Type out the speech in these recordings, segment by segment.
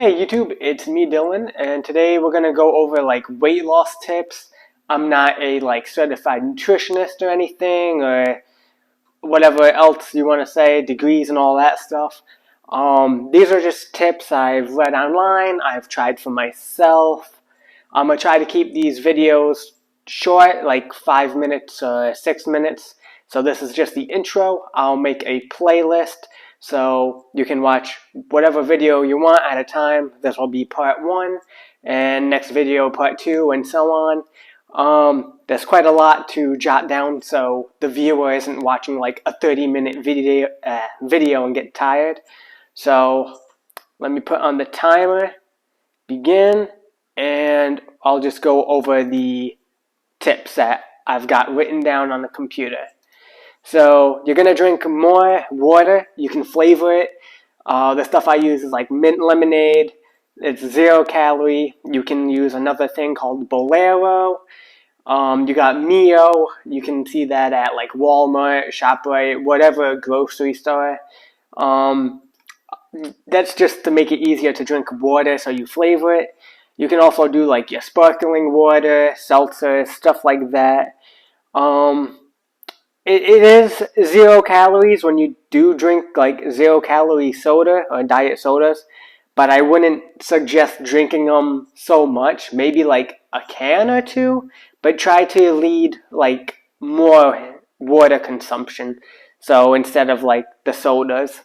Hey YouTube, it's me Dylan, and today we're gonna go over like weight loss tips. I'm not a certified nutritionist or anything or whatever else you want to say, degrees and all that stuff. These are just tips I've read online, I've tried for myself. I'm gonna try to keep these videos short, like 5 minutes or 6 minutes. So this is just the intro. I'll make a playlist so you can watch whatever video you want at a time. This will be part 1, and next video part 2, and so on. There's quite a lot to jot down, so the viewer isn't watching like a 30-minute video and get tired. So let me put on the timer, begin, and I'll just go over the tips that I've got written down on the computer. So you're gonna drink more water. You can flavor it. The stuff I use is like mint lemonade. It's 0 calorie. You can use another thing called Bolero. You got Mio. You can see that at like Walmart, ShopRite, whatever grocery store. That's just to make it easier to drink water, so you flavor it. You can also do like your sparkling water, seltzer, stuff like that. It is 0 calories when you do drink like 0 calorie soda or diet sodas, but I wouldn't suggest drinking them so much. Maybe like a can or two, but try to lead like more water consumption. So instead of like the sodas,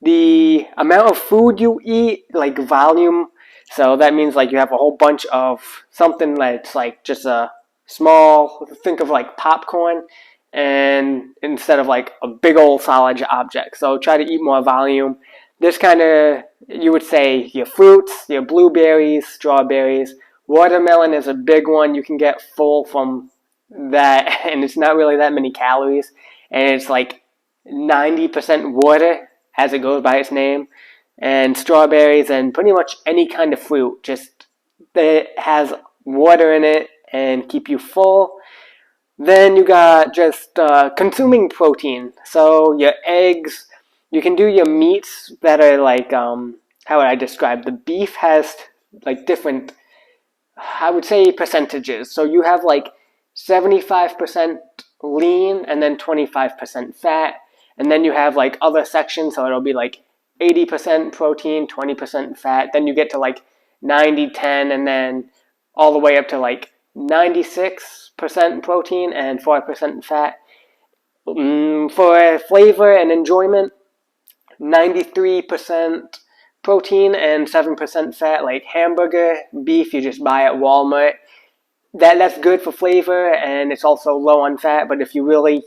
the amount of food you eat, like volume, so that means like you have a whole bunch of something that's like just a small, think of like popcorn, and instead of like a big old solid object. So try to eat more volume. This kind of, you would say your fruits, your blueberries, strawberries. Watermelon is a big one. You can get full from that, and it's not really that many calories, and it's like 90% water as it goes by its name. And strawberries and pretty much any kind of fruit, just that has water in it and keep you full. Then you got just consuming protein. So your eggs, you can do your meats that are like, how would I describe? The beef has like different, I would say, percentages. So you have like 75% lean and then 25% fat. And then you have like other sections, so it'll be like 80% protein, 20% fat. Then you get to like 90-10, and then all the way up to like 96% protein and 4% fat. For flavor and enjoyment, 93% protein and 7% fat, like hamburger beef you just buy at Walmart. That's good for flavor, and it's also low on fat. But if you really,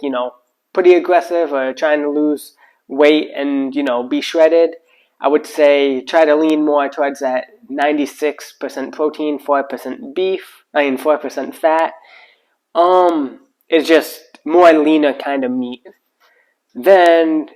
pretty aggressive or trying to lose weight and, be shredded, I would say try to lean more towards that 96% protein, 4% fat. It's just more leaner kind of meat. Then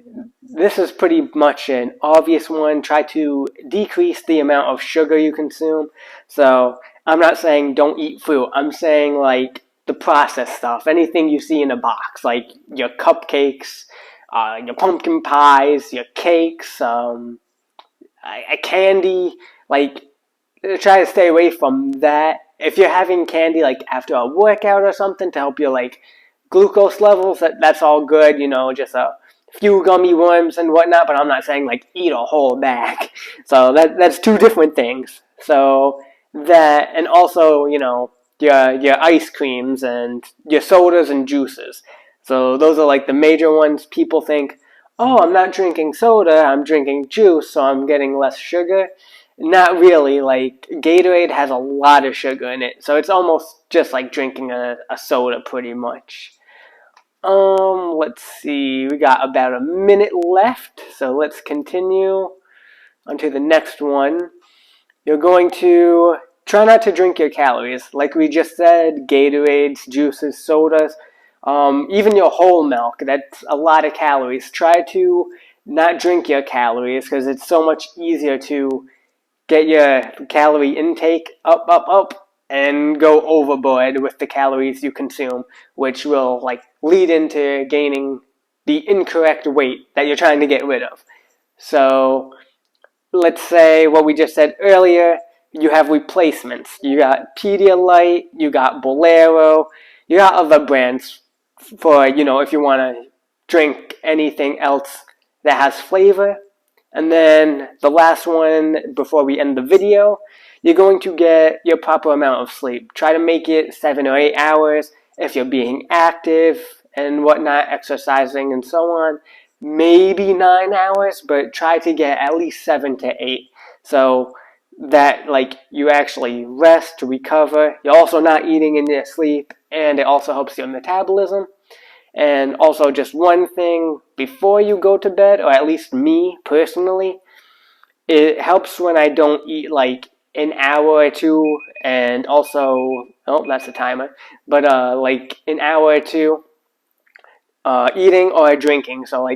this is pretty much an obvious one. Try to decrease the amount of sugar you consume. So I'm not saying don't eat fruit. I'm saying like the processed stuff, anything you see in a box, like your cupcakes, your pumpkin pies, your cakes, a candy. Like, try to stay away from that. If you're having candy like after a workout or something to help your like glucose levels, that's all good. Just a few gummy worms and whatnot. But I'm not saying like eat a whole bag. So that's two different things. So that, and also your ice creams and your sodas and juices. So those are like the major ones. People think, oh, I'm not drinking soda, I'm drinking juice, so I'm getting less sugar. Not really. Like, Gatorade has a lot of sugar in it, so it's almost just like drinking a soda pretty much. Let's see, we got about a minute left, so let's continue on to the next one. You're going to try not to drink your calories. Like we just said, Gatorades, juices, sodas, even your whole milk, that's a lot of calories. Try to not drink your calories because it's so much easier to get your calorie intake up, and go overboard with the calories you consume, which will like lead into gaining the incorrect weight that you're trying to get rid of. So let's say what we just said earlier, you have replacements. You got Pedialyte, you got Bolero, you got other brands for, if you want to drink anything else that has flavor. And then the last one before we end the video, you're going to get your proper amount of sleep. Try to make it 7 or 8 hours if you're being active and whatnot, exercising and so on. Maybe 9 hours, but try to get at least 7 to 8. So that you actually rest to recover. You're also not eating in your sleep, and it also helps your metabolism. And also, just one thing before you go to bed, or at least me personally, it helps when I don't eat an hour or two, and also, oh, that's the timer, but an hour or two eating or drinking. So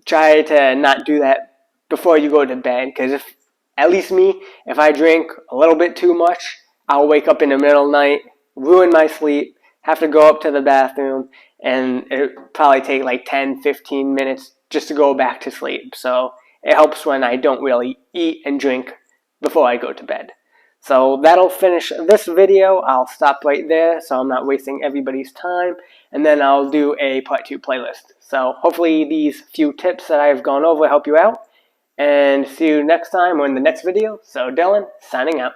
try to not do that before you go to bed, because if, at least me, if I drink a little bit too much, I'll wake up in the middle of the night, ruin my sleep, have to go up to the bathroom, and it probably take 10-15 minutes just to go back to sleep. So it helps when I don't really eat and drink before I go to bed. So that'll finish this video. I'll stop right there so I'm not wasting everybody's time, and then I'll do a part 2 playlist. So hopefully these few tips that I've gone over help you out, and see you next time or in the next video. So Dylan, signing out.